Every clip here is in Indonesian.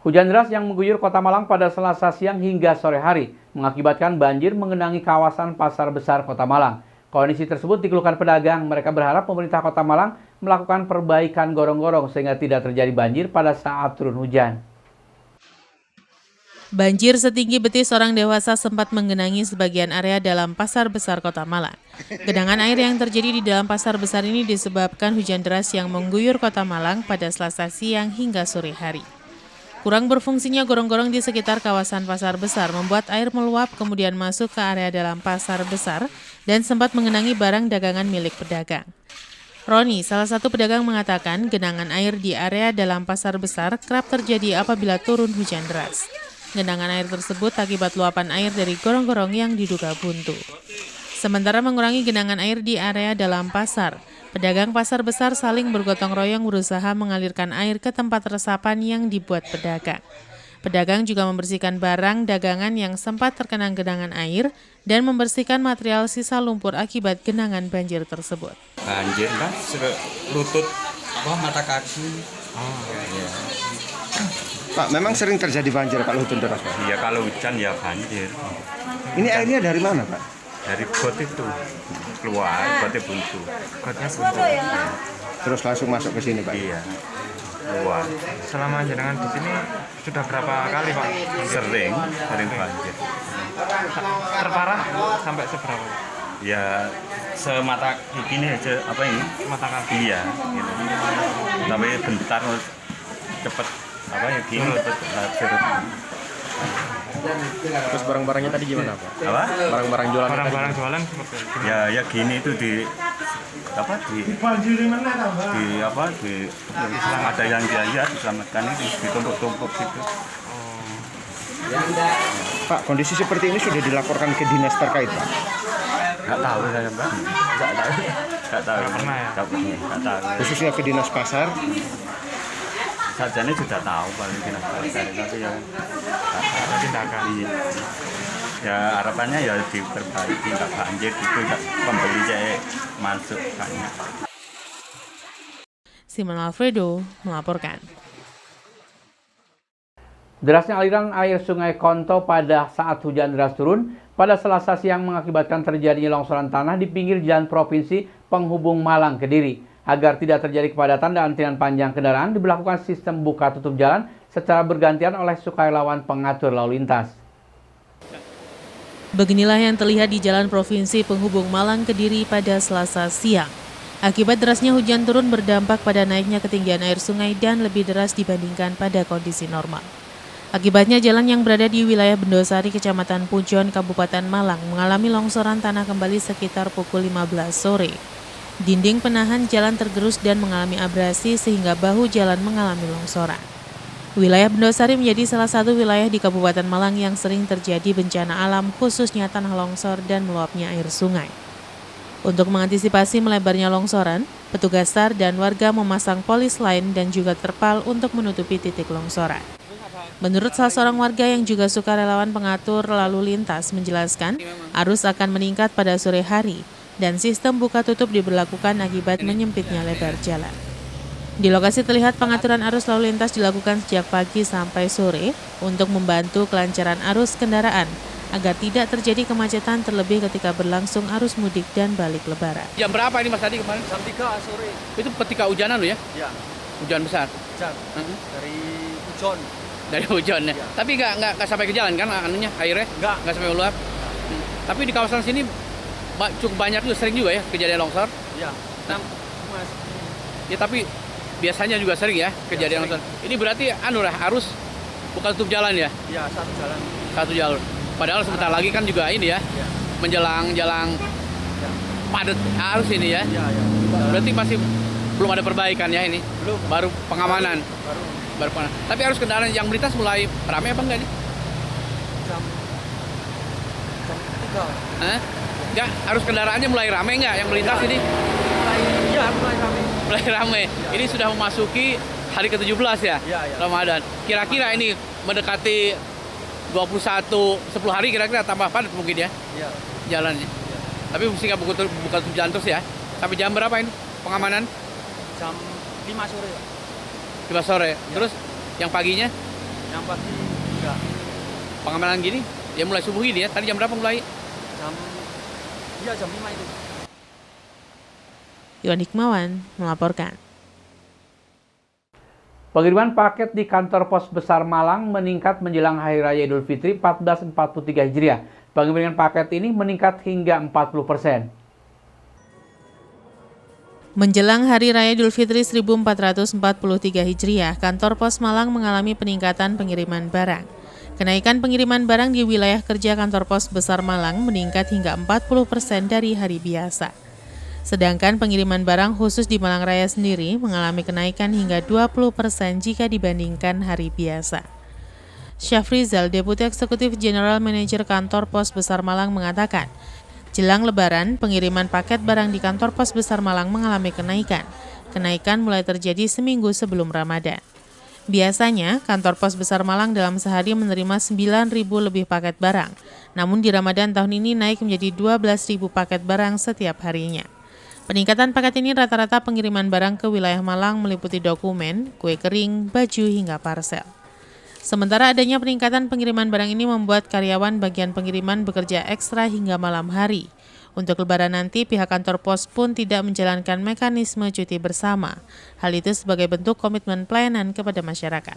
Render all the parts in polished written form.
Hujan deras yang mengguyur Kota Malang pada Selasa siang hingga sore hari mengakibatkan banjir mengenangi kawasan Pasar Besar Kota Malang. Kondisi tersebut dikeluhkan pedagang. Mereka berharap pemerintah Kota Malang melakukan perbaikan gorong-gorong sehingga tidak terjadi banjir pada saat turun hujan. Banjir setinggi betis orang dewasa sempat menggenangi sebagian area dalam Pasar Besar Kota Malang. Genangan air yang terjadi di dalam pasar besar ini disebabkan hujan deras yang mengguyur Kota Malang pada Selasa siang hingga sore hari. Kurang berfungsinya gorong-gorong di sekitar kawasan pasar besar membuat air meluap kemudian masuk ke area dalam pasar besar dan sempat mengenangi barang dagangan milik pedagang. Roni, salah satu pedagang mengatakan genangan air di area dalam pasar besar kerap terjadi apabila turun hujan deras. Genangan air tersebut akibat luapan air dari gorong-gorong yang diduga buntu. Sementara mengurangi genangan air di area dalam pasar, pedagang pasar besar saling bergotong royong berusaha mengalirkan air ke tempat resapan yang dibuat pedagang. Pedagang juga membersihkan barang dagangan yang sempat terkena genangan air dan membersihkan material sisa lumpur akibat genangan banjir tersebut. Banjir kan, lutut, mata kaki. Ya. Pak, memang sering terjadi banjir kalau hujan deras, Pak? Iya, kalau hujan ya banjir. Ini airnya dari mana, Pak? Dari got itu keluar, gotnya buntu. Gotnya buntu. Terus langsung masuk ke sini, Pak? Iya, keluar. Selama jenengan di sini sudah berapa kali, Pak? Sering banjir. Terparah sampai seberapa? Ya semata gini aja, apa ini? Mata kaki. Iya, gitu. Tapi bentar cepet apa ya gini surut. Terus barang-barangnya tadi gimana, Pak? Apa? Barang-barang jualan Barang-barang jualan seperti itu. Ya gini itu di ada yang jaya diselamatkan itu ditumpuk-tumpuk gitu. Pak, kondisi seperti ini sudah dilaporkan ke dinas terkait, Pak? Nggak tahu saya, Mbak. Nggak tahu. Nggak pernah ya? Nggak tahu. Khususnya ke dinas pasar? Sajane sudah tahu paling dinas pasar, tapi ya Ada tindakan. iya. Ya harapannya ya diperbaiki, nggak banjir gitu, nggak pembeli masuk banyak. Simon Alfredo melaporkan. Derasnya aliran air Sungai Konto pada saat hujan deras turun pada Selasa siang mengakibatkan terjadinya longsoran tanah di pinggir jalan provinsi penghubung Malang Kediri. Agar tidak terjadi kepadatan dan antrian panjang kendaraan, diberlakukan sistem buka tutup jalan secara bergantian oleh sukarelawan pengatur lalu lintas. Beginilah yang terlihat di jalan provinsi penghubung Malang Kediri pada Selasa siang. Akibat derasnya hujan turun berdampak pada naiknya ketinggian air sungai dan lebih deras dibandingkan pada kondisi normal. Akibatnya jalan yang berada di wilayah Bendosari, Kecamatan Pujon, Kabupaten Malang mengalami longsoran tanah kembali sekitar pukul 15 sore. Dinding penahan jalan tergerus dan mengalami abrasi sehingga bahu jalan mengalami longsoran. Wilayah Bendosari menjadi salah satu wilayah di Kabupaten Malang yang sering terjadi bencana alam khususnya tanah longsor dan meluapnya air sungai. Untuk mengantisipasi melebarnya longsoran, petugas SAR dan warga memasang polis lain dan juga terpal untuk menutupi titik longsoran. Menurut salah seorang warga yang juga sukarelawan pengatur lalu lintas menjelaskan, arus akan meningkat pada sore hari dan sistem buka tutup diberlakukan akibat menyempitnya lebar jalan. Di lokasi terlihat pengaturan arus lalu lintas dilakukan sejak pagi sampai sore untuk membantu kelancaran arus kendaraan agar tidak terjadi kemacetan terlebih ketika berlangsung arus mudik dan balik lebaran. Jam berapa ini Mas tadi kemarin? Jam 3 sore. Itu ketika hujanan loh ya? Ya, Hujan besar. hujan. Dari Pujon. Dari hujan ya. Ya. Tapi nggak sampai ke jalan kan anunya airnya? Nggak sampai meluap. Tapi di kawasan sini cukup banyak juga, sering juga ya kejadian longsor. Ya. Mas. Ya tapi biasanya juga sering ya kejadian longsor. Ini berarti arus bukan tutup jalan ya? Ya, satu jalan. Satu jalur. Padahal sebentar lagi kan juga ini ya, Ya. menjelang padat arus ini ya. Ya. Berarti masih belum ada perbaikan ya ini. Belum. Baru pengamanan. Baru Baru. Tapi arus kendaraan yang melintas mulai ramai apa enggak nih? jam 3. Hah? Enggak, arus kendaraannya mulai ramai enggak yang melintas ini? Mulai ramai. Mulai ramai. Ini sudah memasuki hari ke-17 ya? Ya. Ramadan. Kira-kira ini mendekati 10 hari kira-kira tambah padat mungkin ya Ya. jalannya. Tapi mesti nggak buka tutup jalan terus ya? Sampai jam berapa ini pengamanan? Jam 5 sore. 5 sore. Terus yang paginya? Yang pasti enggak. Pengamalan gini, ya mulai subuh ini ya. Tadi jam berapa mulai? Jam 5 itu. Iwan Hikmawan melaporkan. Pengiriman paket di kantor pos besar Malang meningkat menjelang Hari Raya Idul Fitri 1443 Hijriah. Pengiriman paket ini meningkat hingga 40%. Menjelang Hari Raya Idul Fitri 1443 Hijriah, kantor pos Malang mengalami peningkatan pengiriman barang. Kenaikan pengiriman barang di wilayah kerja kantor pos besar Malang meningkat hingga 40% dari hari biasa. Sedangkan pengiriman barang khusus di Malang Raya sendiri mengalami kenaikan hingga 20% jika dibandingkan hari biasa. Syafrizal, Deputi Eksekutif General Manager Kantor Pos Besar Malang mengatakan, jelang Lebaran, pengiriman paket barang di kantor pos besar Malang mengalami kenaikan. Kenaikan mulai terjadi seminggu sebelum Ramadan. Biasanya, kantor pos besar Malang dalam sehari menerima 9.000 lebih paket barang. Namun di Ramadan tahun ini naik menjadi 12.000 paket barang setiap harinya. Peningkatan paket ini rata-rata pengiriman barang ke wilayah Malang meliputi dokumen, kue kering, baju, hingga parcel. Sementara adanya peningkatan pengiriman barang ini membuat karyawan bagian pengiriman bekerja ekstra hingga malam hari. Untuk Lebaran nanti, pihak kantor pos pun tidak menjalankan mekanisme cuti bersama. Hal itu sebagai bentuk komitmen pelayanan kepada masyarakat.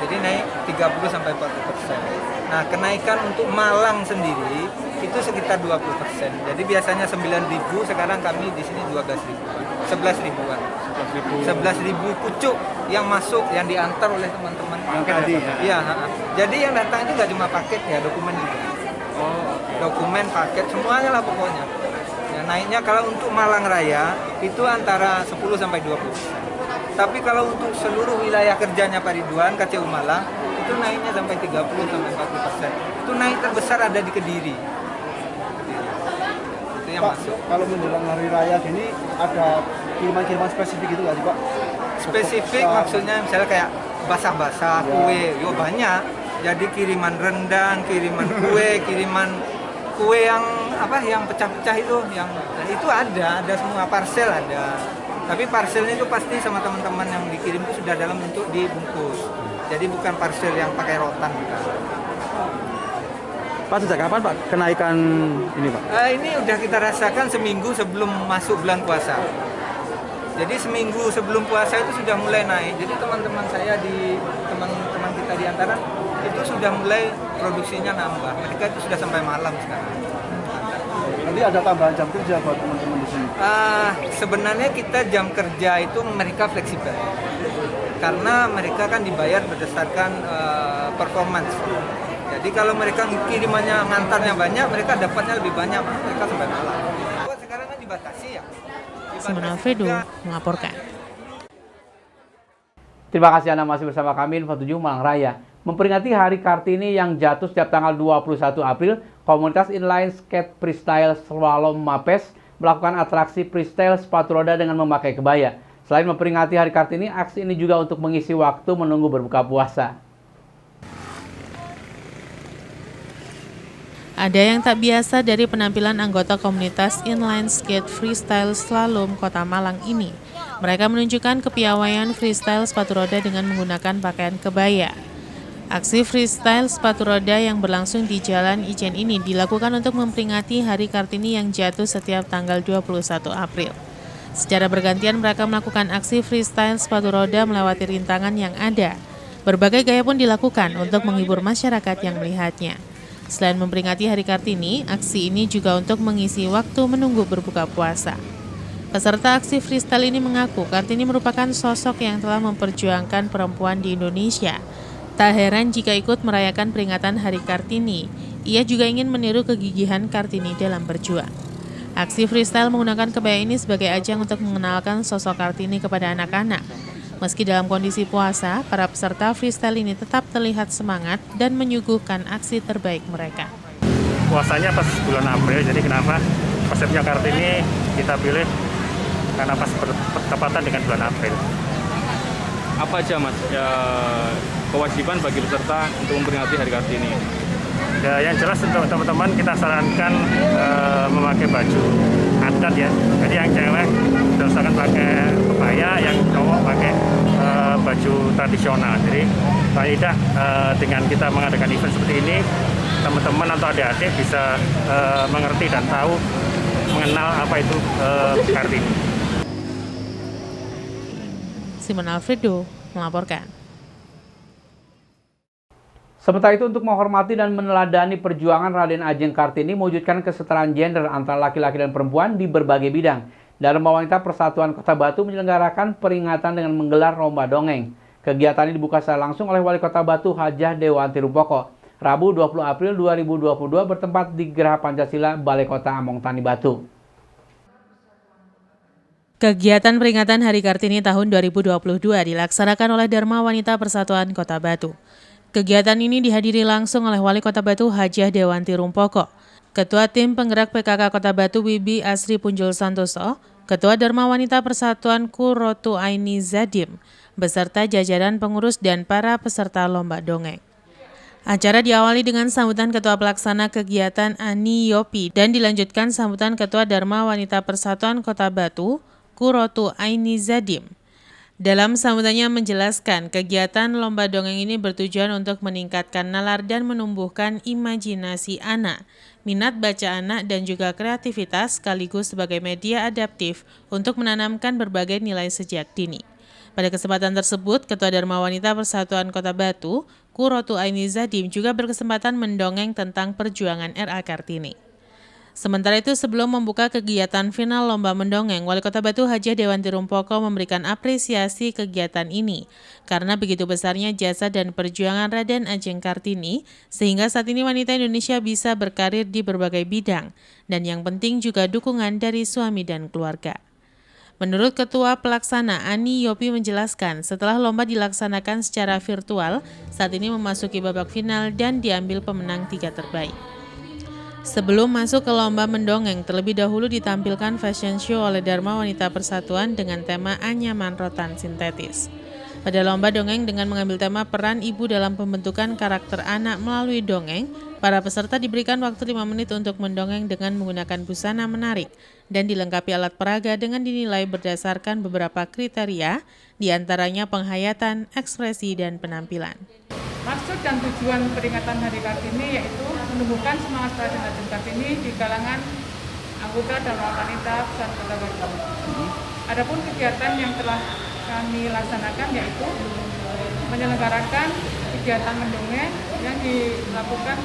Jadi naik 30-40%. Nah, kenaikan untuk Malang sendiri itu sekitar 20%. Jadi biasanya 9.000, sekarang kami di sini 12.000-an. 11.000-an. 11.000 pucuk yang masuk, yang diantar oleh teman-teman. Iya, jadi yang datang itu nggak cuma paket ya, dokumen juga. Dokumen, paket, semuanya lah pokoknya. Ya, naiknya kalau untuk Malang Raya itu antara 10-20%. Tapi kalau untuk seluruh wilayah kerjanya Pak Ridwan, KCU Malang, itu naiknya sampai 30-40%. Itu naik terbesar ada di Kediri. Itu yang Pak, masuk. kalau menjelang Hari Raya gini, ada kiriman-kiriman spesifik gitu nggak sih Pak? Spesifik maksudnya misalnya kayak basah-basah, kue, yo banyak. Jadi kiriman rendang, kiriman kue yang apa, yang pecah-pecah itu, yang itu ada semua, parcel ada. Tapi parcelnya itu pasti sama teman-teman yang dikirim itu sudah dalam bentuk dibungkus. Jadi bukan parcel yang pakai rotan. Pak, sejak kapan Pak kenaikan ini Pak? Ini udah kita rasakan seminggu sebelum masuk bulan puasa. Jadi seminggu sebelum puasa itu sudah mulai naik. Jadi teman-teman saya teman-teman kita di antara itu sudah mulai produksinya nambah. Mereka itu sudah sampai malam sekarang. Nanti ada tambahan jam kerja buat teman-teman di sini? Sebenarnya kita jam kerja itu mereka fleksibel. Karena mereka kan dibayar berdasarkan performance. Jadi kalau mereka kirimannya ngantarnya banyak, mereka dapatnya lebih banyak, mereka sampai malam. Sekarang kan dibatasi ya. Simon Alfredo melaporkan. Terima kasih Anda masih bersama kami Info 7 Malang Raya. Memperingati Hari Kartini yang jatuh setiap tanggal 21 April, komunitas inline skate freestyle Slalom Mapes melakukan atraksi freestyle sepatu roda dengan memakai kebaya. Selain memperingati Hari Kartini, aksi ini juga untuk mengisi waktu menunggu berbuka puasa. Ada yang tak biasa dari penampilan anggota komunitas inline skate freestyle slalom Kota Malang ini. Mereka menunjukkan kepiawaian freestyle sepatu roda dengan menggunakan pakaian kebaya. Aksi freestyle sepatu roda yang berlangsung di Jalan Ijen ini dilakukan untuk memperingati Hari Kartini yang jatuh setiap tanggal 21 April. Secara bergantian mereka melakukan aksi freestyle sepatu roda melewati rintangan yang ada. Berbagai gaya pun dilakukan untuk menghibur masyarakat yang melihatnya. Selain memperingati Hari Kartini, aksi ini juga untuk mengisi waktu menunggu berbuka puasa. Peserta aksi freestyle ini mengaku Kartini merupakan sosok yang telah memperjuangkan perempuan di Indonesia. Tak heran jika ikut merayakan peringatan Hari Kartini, ia juga ingin meniru kegigihan Kartini dalam berjuang. Aksi freestyle menggunakan kebaya ini sebagai ajang untuk mengenalkan sosok Kartini kepada anak-anak. Meski dalam kondisi puasa, para peserta freestyle ini tetap terlihat semangat dan menyuguhkan aksi terbaik mereka. Puasanya pas bulan April, jadi kenapa konsepnya Kartini kita pilih karena pas bertepatan dengan bulan April. Apa aja Mas kewajiban bagi peserta untuk memperingati Hari Kartini? Ya, yang jelas untuk teman-teman kita sarankan memakai baju adat ya. Jadi yang cewek usahakan pakai kebaya, yang cowok pakai baju tradisional. Jadi paling tidak dengan kita mengadakan event seperti ini, teman-teman atau adik-adik bisa mengerti dan tahu mengenal apa itu Kartini. Simon Alfredo melaporkan. Sementara itu, untuk menghormati dan meneladani perjuangan Raden Ajeng Kartini mewujudkan kesetaraan gender antara laki-laki dan perempuan di berbagai bidang, Dharma Wanita Persatuan Kota Batu menyelenggarakan peringatan dengan menggelar lomba dongeng. Kegiatan ini dibuka secara langsung oleh Wali Kota Batu Hajah Dewanti Rumpoko, Rabu 20 April 2022 bertempat di Geraha Pancasila, Balai Kota Among Tani Batu. Kegiatan peringatan Hari Kartini tahun 2022 dilaksanakan oleh Dharma Wanita Persatuan Kota Batu. Kegiatan ini dihadiri langsung oleh Wali Kota Batu Hajah Dewanti Rumpoko, Ketua Tim Penggerak PKK Kota Batu Wibi Asri Punjul Santoso, Ketua Dharma Wanita Persatuan Qurratu Aini Zadim, beserta jajaran pengurus dan para peserta lomba dongeng. Acara diawali dengan sambutan Ketua Pelaksana Kegiatan Ani Yopi dan dilanjutkan sambutan Ketua Dharma Wanita Persatuan Kota Batu, Qurratu Aini Zadim. Dalam sambutannya menjelaskan, kegiatan lomba dongeng ini bertujuan untuk meningkatkan nalar dan menumbuhkan imajinasi anak, minat baca anak dan juga kreativitas sekaligus sebagai media adaptif untuk menanamkan berbagai nilai sejak dini. Pada kesempatan tersebut, Ketua Dharma Wanita Persatuan Kota Batu, Qurratu Aini Zadim juga berkesempatan mendongeng tentang perjuangan R.A. Kartini. Sementara itu, sebelum membuka kegiatan final lomba mendongeng, Wali Kota Batu Hajah Dewanti Rumpoko memberikan apresiasi kegiatan ini karena begitu besarnya jasa dan perjuangan Raden Ajeng Kartini sehingga saat ini wanita Indonesia bisa berkarir di berbagai bidang dan yang penting juga dukungan dari suami dan keluarga. Menurut Ketua Pelaksana Ani Yopi menjelaskan, setelah lomba dilaksanakan secara virtual, saat ini memasuki babak final dan diambil pemenang 3 terbaik. Sebelum masuk ke lomba mendongeng, terlebih dahulu ditampilkan fashion show oleh Dharma Wanita Persatuan dengan tema Anyaman Rotan Sintetis. Pada lomba dongeng dengan mengambil tema peran ibu dalam pembentukan karakter anak melalui dongeng, para peserta diberikan waktu 5 menit untuk mendongeng dengan menggunakan busana menarik dan dilengkapi alat peraga dengan dinilai berdasarkan beberapa kriteria, diantaranya penghayatan, ekspresi, dan penampilan. Maksud dan tujuan peringatan Hari Kartini yaitu menumbuhkan semangat Raden Ajeng Kartini di kalangan anggota Dharma Wanita Persatuan Kota Batu. Adapun kegiatan yang telah kami laksanakan yaitu menyelenggarakan kegiatan mendongeng yang dilakukan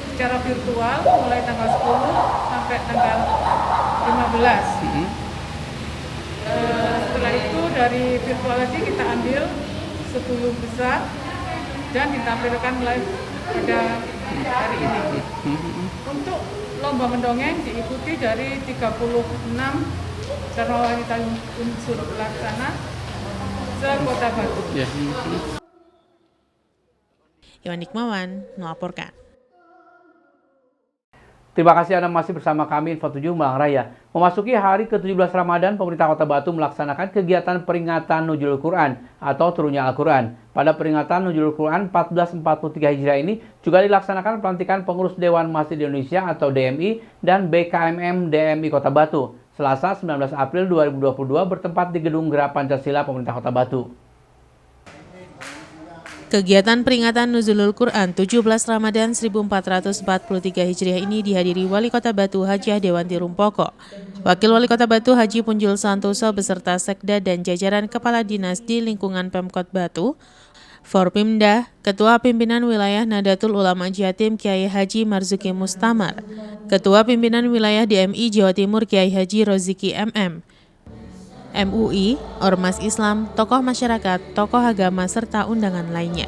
secara virtual mulai tanggal 10 sampai tanggal 15. Setelah itu dari virtual tadi kita ambil 10 besar dan ditampilkan live pada hari ini. Untuk lomba mendongeng diikuti dari 36 Dharma Wanita unsur pelaksana se-Kota Batu. Iwan Nikmawan melaporkan. Terima kasih Anda masih bersama kami Info 7 Malang Raya. Memasuki hari ke-17 Ramadan, pemerintah Kota Batu melaksanakan kegiatan peringatan Nuzulul Quran atau turunnya Al-Quran. Pada peringatan Nuzulul Quran 1443 Hijriah ini juga dilaksanakan pelantikan pengurus Dewan Masjid Indonesia atau DMI dan BKMM DMI Kota Batu, Selasa 19 April 2022 bertempat di Gedung Geraha Pancasila Pemerintah Kota Batu. Kegiatan peringatan Nuzulul Quran 17 Ramadan 1443 Hijriah ini dihadiri Wali Kota Batu Hajah Dewanti Rumpoko, Wakil Wali Kota Batu Haji Punjul Santoso beserta Sekda dan jajaran Kepala Dinas di lingkungan Pemkot Batu, Forpimda, Ketua Pimpinan Wilayah Nahdlatul Ulama Jatim Kiai Haji Marzuki Mustamar, Ketua Pimpinan Wilayah DMI Jawa Timur Kiai Haji Roziki MM, MUI, Ormas Islam, tokoh masyarakat, tokoh agama, serta undangan lainnya.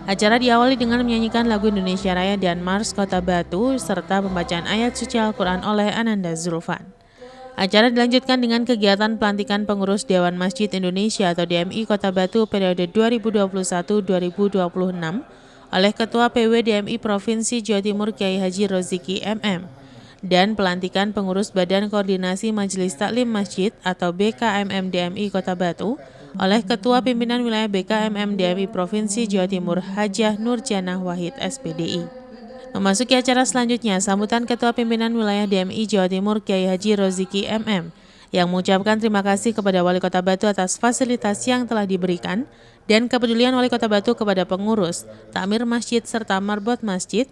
Acara diawali dengan menyanyikan lagu Indonesia Raya dan Mars Kota Batu, serta pembacaan ayat suci Al-Quran oleh Ananda Zulfan. Acara dilanjutkan dengan kegiatan pelantikan pengurus Dewan Masjid Indonesia atau DMI Kota Batu periode 2021-2026 oleh Ketua PW DMI Provinsi Jawa Timur Kiai Haji Roziki MM. Dan pelantikan pengurus Badan Koordinasi Majelis Taklim Masjid atau BKMM DMI Kota Batu oleh Ketua Pimpinan Wilayah BKMM DMI Provinsi Jawa Timur Hajah Nurjanah Wahid SPDI. Memasuki acara selanjutnya, sambutan Ketua Pimpinan Wilayah DMI Jawa Timur Kiai Haji Roziki MM yang mengucapkan terima kasih kepada Wali Kota Batu atas fasilitas yang telah diberikan dan kepedulian Wali Kota Batu kepada pengurus, takmir masjid serta marbot masjid,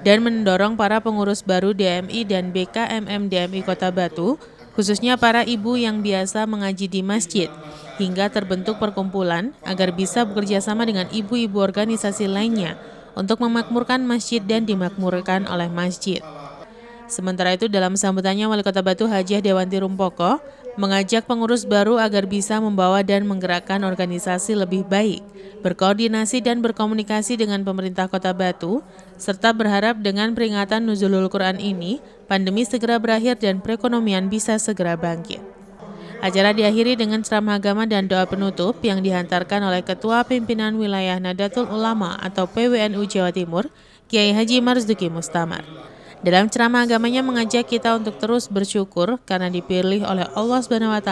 dan mendorong para pengurus baru DMI dan BKMM DMI Kota Batu, khususnya para ibu yang biasa mengaji di masjid, hingga terbentuk perkumpulan agar bisa bekerja sama dengan ibu-ibu organisasi lainnya untuk memakmurkan masjid dan dimakmurkan oleh masjid. Sementara itu dalam sambutannya Wali Kota Batu Hajah Dewanti Rumpoko mengajak pengurus baru agar bisa membawa dan menggerakkan organisasi lebih baik, berkoordinasi dan berkomunikasi dengan pemerintah Kota Batu, serta berharap dengan peringatan Nuzulul Quran ini, pandemi segera berakhir dan perekonomian bisa segera bangkit. Acara diakhiri dengan ceramah agama dan doa penutup yang dihantarkan oleh Ketua Pimpinan Wilayah Nahdlatul Ulama atau PWNU Jawa Timur, Kiai Haji Marzuki Mustamar. Dalam ceramah agamanya mengajak kita untuk terus bersyukur karena dipilih oleh Allah SWT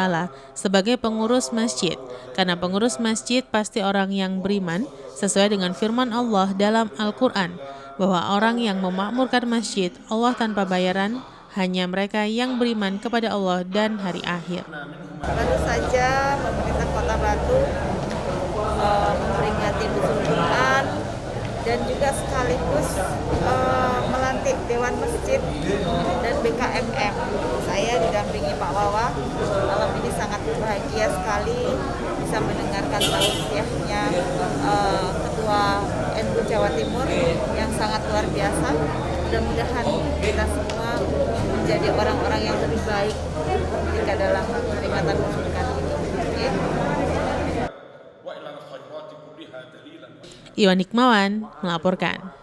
sebagai pengurus masjid. Karena pengurus masjid pasti orang yang beriman sesuai dengan firman Allah dalam Al-Quran, bahwa orang yang memakmurkan masjid Allah tanpa bayaran hanya mereka yang beriman kepada Allah dan hari akhir. Baru saja pemerintah Kota Batu memperingati Nuzulul Quran dan juga sekaligus melantik Dewan Masjid dan BKMM. Saya didampingi Pak Wawa. Malam ini sangat bahagia sekali bisa mendengarkan tausiahnya Ketua NU Jawa Timur yang sangat luar biasa. Mudah-mudahan kita semua menjadi orang-orang yang lebih baik ketika dalam peringatan Nuzulul Quran ini. Iwan Hikmawan melaporkan.